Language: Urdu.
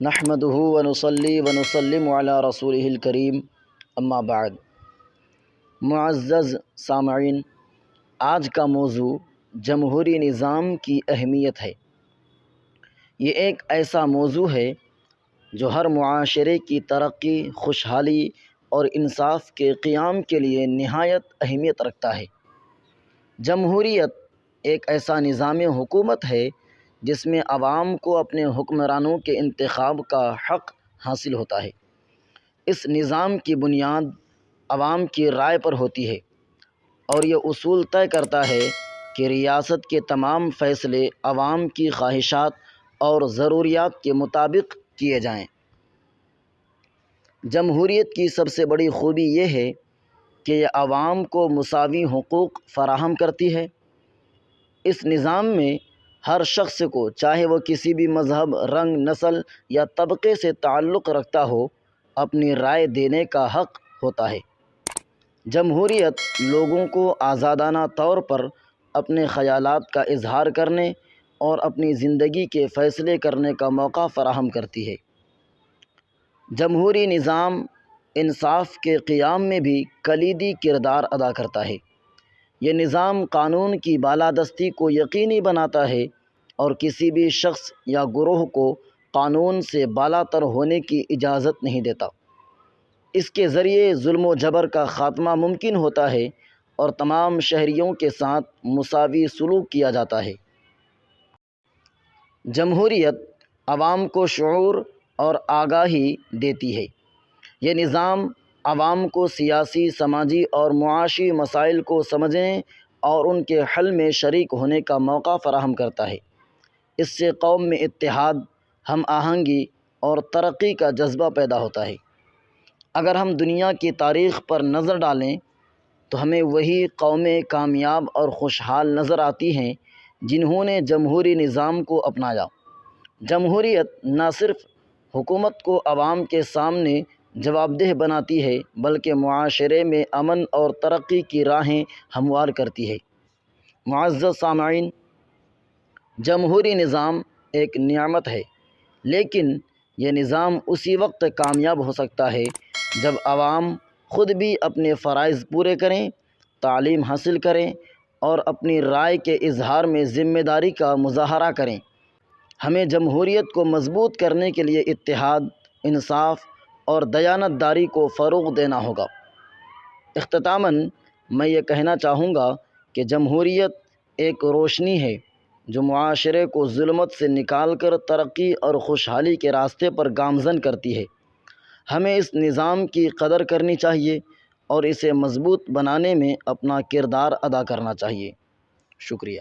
نحمدہ ونصلی ونسلم علی رسولہ الکریم، اما بعد۔ معزز سامعین، آج کا موضوع جمہوری نظام کی اہمیت ہے۔ یہ ایک ایسا موضوع ہے جو ہر معاشرے کی ترقی، خوشحالی اور انصاف کے قیام کے لیے نہایت اہمیت رکھتا ہے۔ جمہوریت ایک ایسا نظام حکومت ہے جس میں عوام کو اپنے حکمرانوں کے انتخاب کا حق حاصل ہوتا ہے۔ اس نظام کی بنیاد عوام کی رائے پر ہوتی ہے اور یہ اصول طے کرتا ہے کہ ریاست کے تمام فیصلے عوام کی خواہشات اور ضروریات کے مطابق کیے جائیں۔ جمہوریت کی سب سے بڑی خوبی یہ ہے کہ یہ عوام کو مساوی حقوق فراہم کرتی ہے۔ اس نظام میں ہر شخص کو، چاہے وہ کسی بھی مذہب، رنگ، نسل یا طبقے سے تعلق رکھتا ہو، اپنی رائے دینے کا حق ہوتا ہے۔ جمہوریت لوگوں کو آزادانہ طور پر اپنے خیالات کا اظہار کرنے اور اپنی زندگی کے فیصلے کرنے کا موقع فراہم کرتی ہے۔ جمہوری نظام انصاف کے قیام میں بھی کلیدی کردار ادا کرتا ہے۔ یہ نظام قانون کی بالادستی کو یقینی بناتا ہے اور کسی بھی شخص یا گروہ کو قانون سے بالاتر ہونے کی اجازت نہیں دیتا۔ اس کے ذریعے ظلم و جبر کا خاتمہ ممکن ہوتا ہے اور تمام شہریوں کے ساتھ مساوی سلوک کیا جاتا ہے۔ جمہوریت عوام کو شعور اور آگاہی دیتی ہے۔ یہ نظام عوام کو سیاسی، سماجی اور معاشی مسائل کو سمجھنے اور ان کے حل میں شریک ہونے کا موقع فراہم کرتا ہے۔ اس سے قوم میں اتحاد، ہم آہنگی اور ترقی کا جذبہ پیدا ہوتا ہے۔ اگر ہم دنیا کی تاریخ پر نظر ڈالیں تو ہمیں وہی قومیں کامیاب اور خوشحال نظر آتی ہیں جنہوں نے جمہوری نظام کو اپنایا۔ جمہوریت نہ صرف حکومت کو عوام کے سامنے جواب دہ بناتی ہے بلکہ معاشرے میں امن اور ترقی کی راہیں ہموار کرتی ہے۔ معزز سامعین، جمہوری نظام ایک نعمت ہے، لیکن یہ نظام اسی وقت کامیاب ہو سکتا ہے جب عوام خود بھی اپنے فرائض پورے کریں، تعلیم حاصل کریں اور اپنی رائے کے اظہار میں ذمہ داری کا مظاہرہ کریں۔ ہمیں جمہوریت کو مضبوط کرنے کے لیے اتحاد، انصاف اور دیانت داری کو فروغ دینا ہوگا۔ اختتاماً میں یہ کہنا چاہوں گا کہ جمہوریت ایک روشنی ہے جو معاشرے کو ظلمت سے نکال کر ترقی اور خوشحالی کے راستے پر گامزن کرتی ہے۔ ہمیں اس نظام کی قدر کرنی چاہیے اور اسے مضبوط بنانے میں اپنا کردار ادا کرنا چاہیے۔ شکریہ۔